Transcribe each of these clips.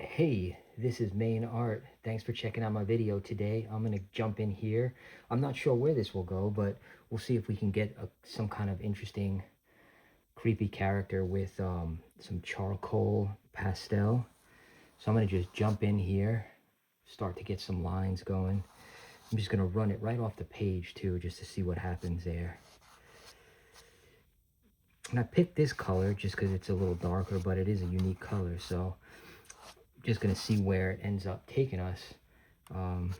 Hey, this is Main Art. Thanks for checking out my video today. I'm gonna jump in here. I'm not sure where this will go, but we'll see if we can get some kind of interesting, creepy character with some charcoal pastel. So I'm gonna just jump in here, start to get some lines going. I'm just gonna run it right off the page too, just to see what happens there. And I picked this color just because it's a little darker, but it is a unique color, so just gonna see where it ends up taking us. Um,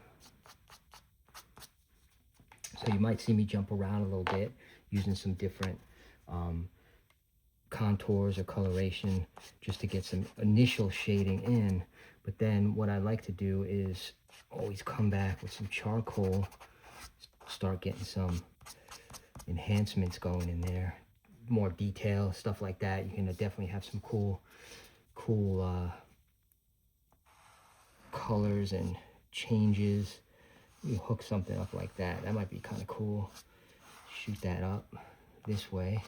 so you might see me jump around a little bit using some different contours or coloration just to get some initial shading in. But then what I like to do is always come back with some charcoal, start getting some enhancements going in there, more detail, stuff like that. You can definitely have some cool colors and changes. You hook something up like that. That might be kind of cool. Shoot that up this way.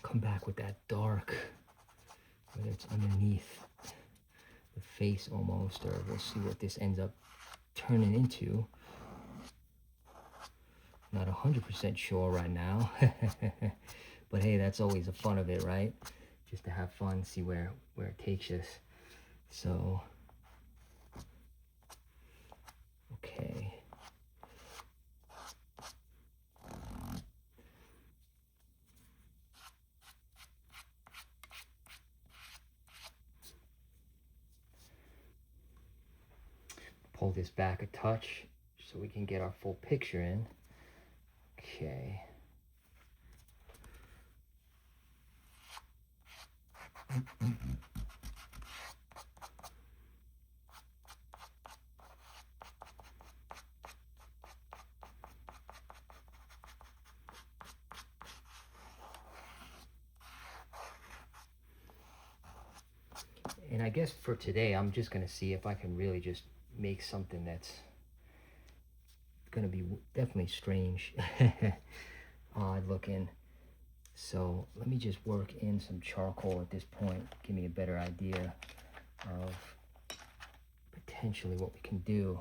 Come back with that dark, whether it's underneath the face almost, or we'll see what this ends up turning into. Not 100% sure right now. But hey, that's always the fun of it, right? Just to have fun, see where it takes us. So, okay. Pull this back a touch so we can get our full picture in. Okay. And I guess for today, I'm just going to see if I can really just make something that's going to be definitely strange, odd looking. So let me just work in some charcoal at this point, give me a better idea of potentially what we can do.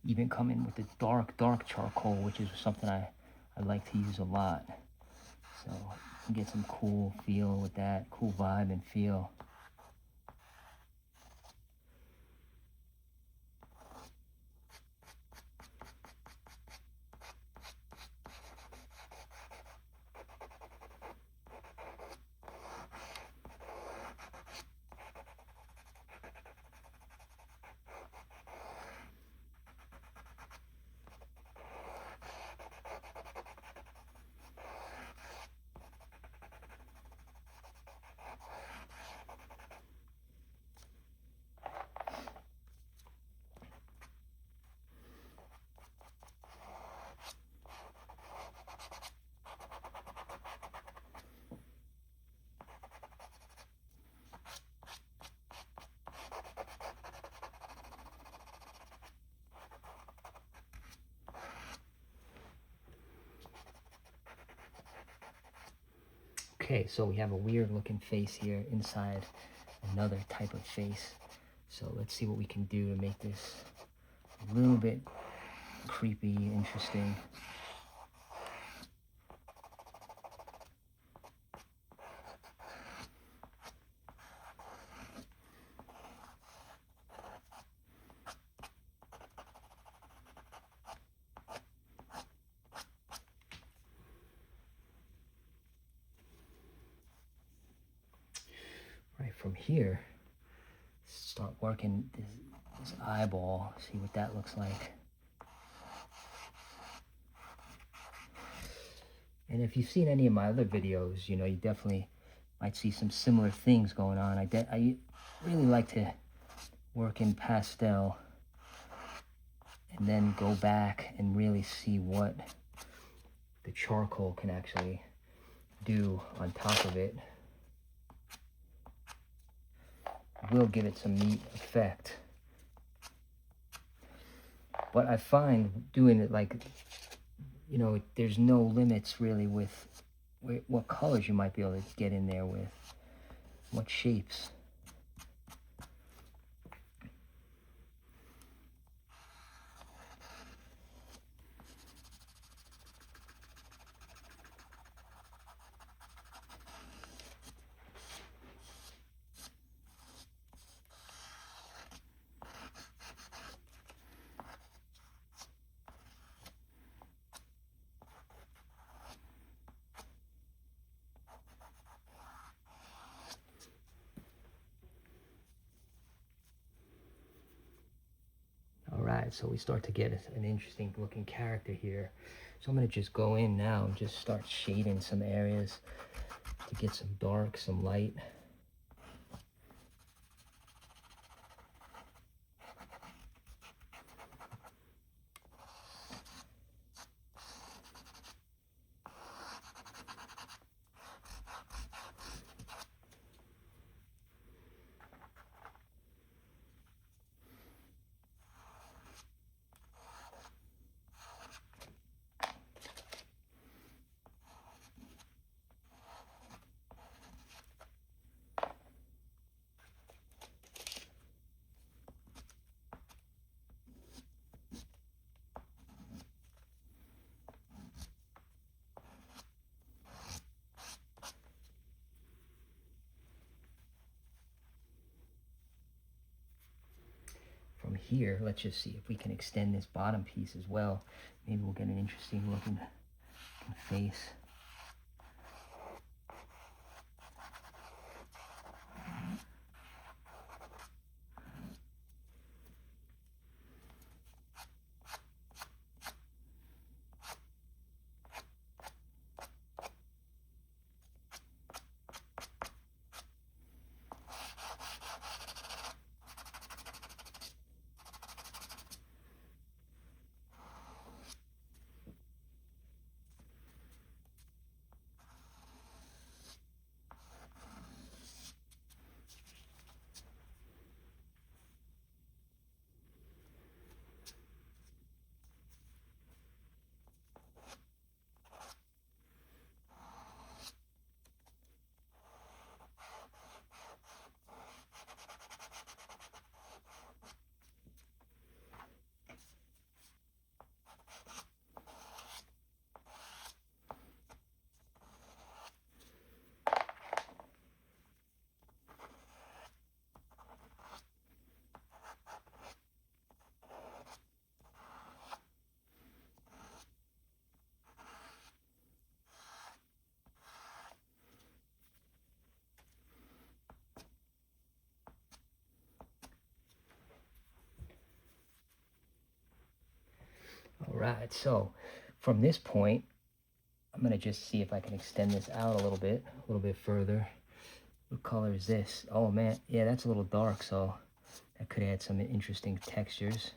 Even come in with the dark charcoal, which is something I like to use a lot. So you can get some cool feel with that, cool vibe and feel. Okay, so we have a weird looking face here inside another type of face. So let's see what we can do to make this a little bit creepy, interesting. Right from here, start working this eyeball, see what that looks like. And if you've seen any of my other videos, you know, you definitely might see some similar things going on. I really like to work in pastel and then go back and really see what the charcoal can actually do on top of it. Will give it some neat effect. But I find doing it like, you know, there's no limits really with what colors you might be able to get in there with, what shapes. All right, so we start to get an interesting looking character here. So I'm gonna just go in now and just start shading some areas to get some dark, some light. From here, let's just see if we can extend this bottom piece as well. Maybe we'll get an interesting looking face. All right, so from this point, I'm gonna just see if I can extend this out a little bit further. What color is this? Oh man, yeah, that's a little dark, so that could add some interesting textures.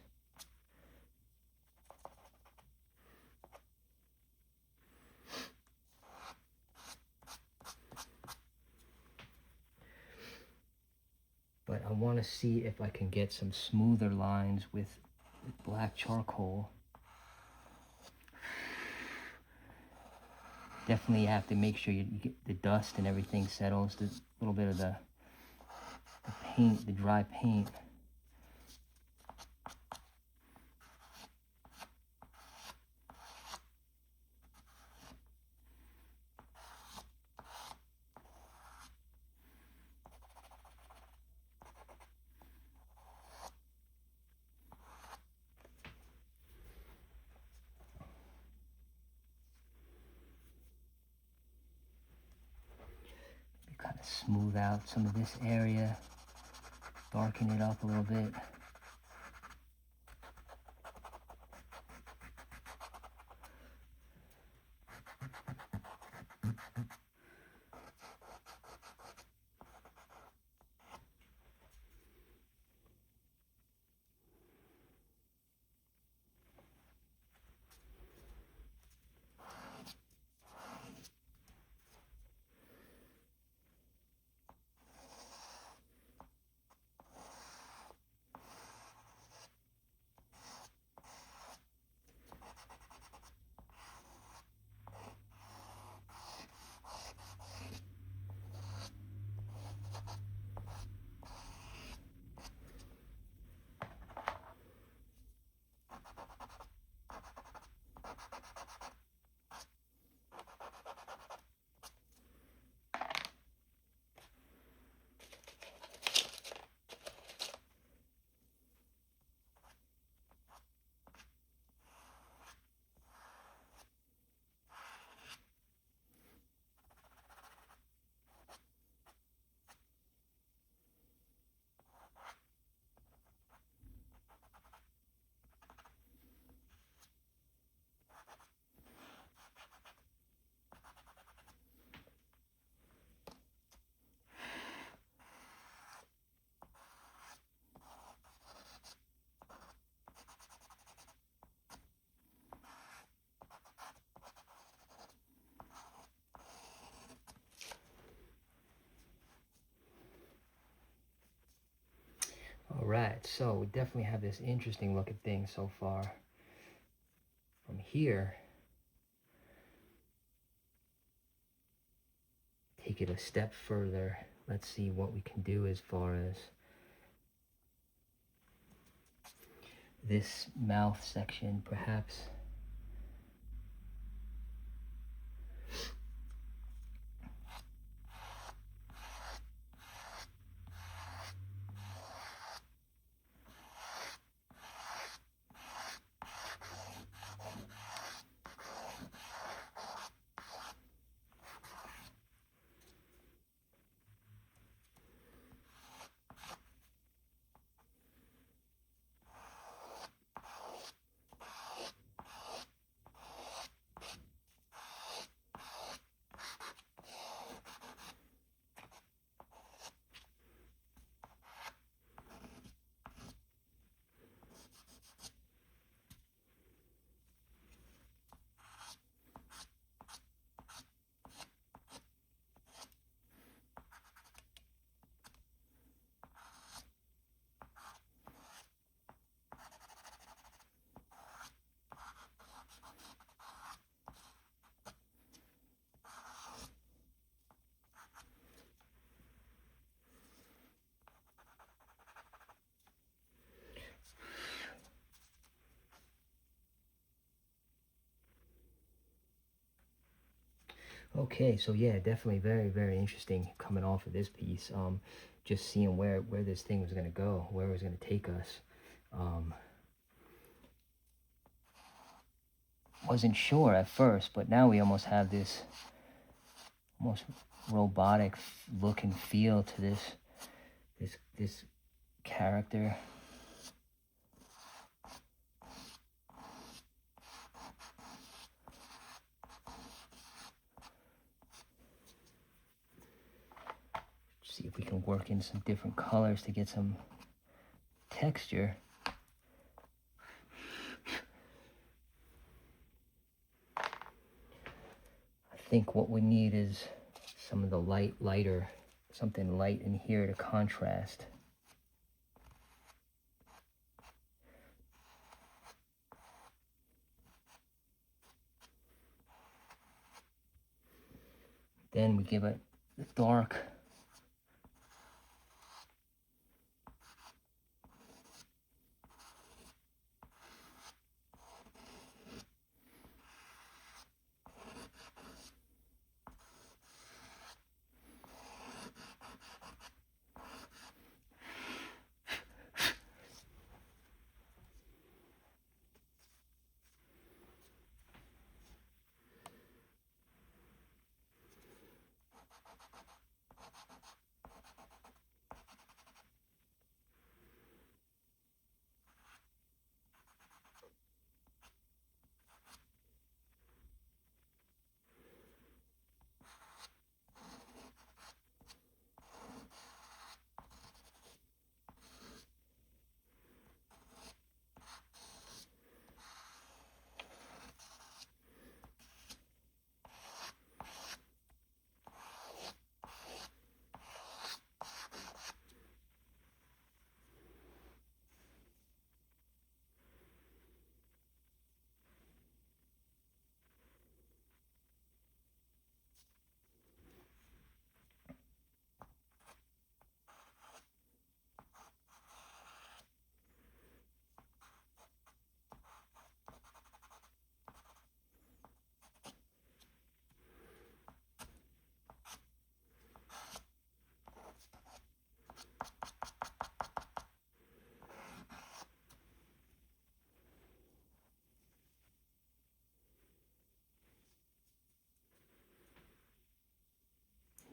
But I want to see if I can get some smoother lines with black charcoal. Definitely have to make sure you get the dust and everything settles, the little bit of the paint, the dry paint. Kind of smooth out some of this area, darken it up a little bit. that. So we definitely have this interesting looking thing so far. From here, take it a step further. Let's see what we can do as far as this mouth section, perhaps. Okay, so yeah, definitely very, very interesting coming off of this piece. Just seeing where this thing was gonna go, where it was gonna take us. Wasn't sure at first, but now we almost have this almost robotic look and feel to this character. See if we can work in some different colors to get some texture. I think what we need is some of the lighter, something light in here to contrast. Then we give it the dark.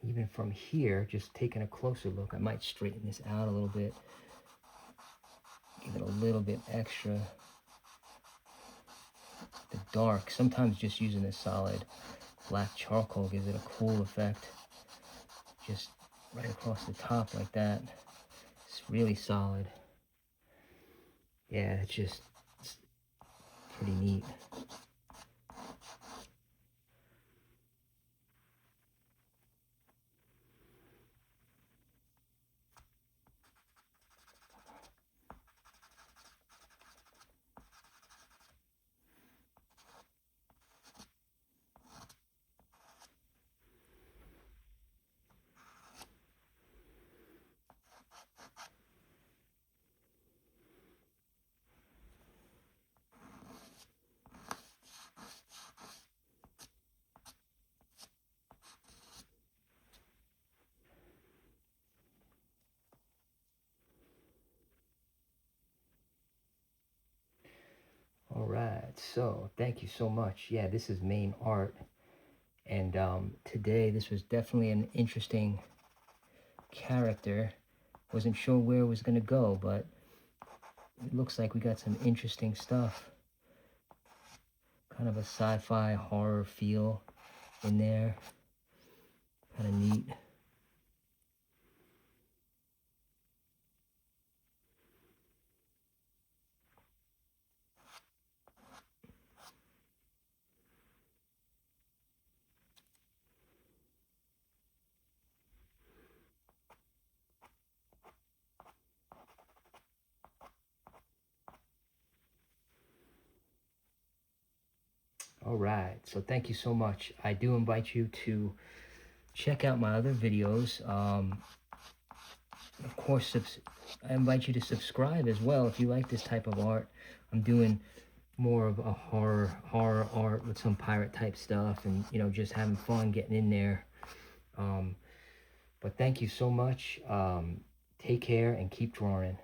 Even from here, just taking a closer look, I might straighten this out a little bit. Give it a little bit extra. The dark, sometimes just using a solid black charcoal gives it a cool effect. Just right across the top like that. It's really solid. Yeah, it's pretty neat. All right, so thank you so much. Yeah, this is main art, and today this was definitely an interesting character. Wasn't sure where it was gonna go, but it looks like we got some interesting stuff. Kind of a sci-fi horror feel in there. Kind of neat. All right, so thank you so much. I do invite you to check out my other videos. Of course, I invite you to subscribe as well if you like this type of art. I'm doing more of a horror art with some pirate type stuff, and you know, just having fun getting in there. But thank you so much. Take care and keep drawing.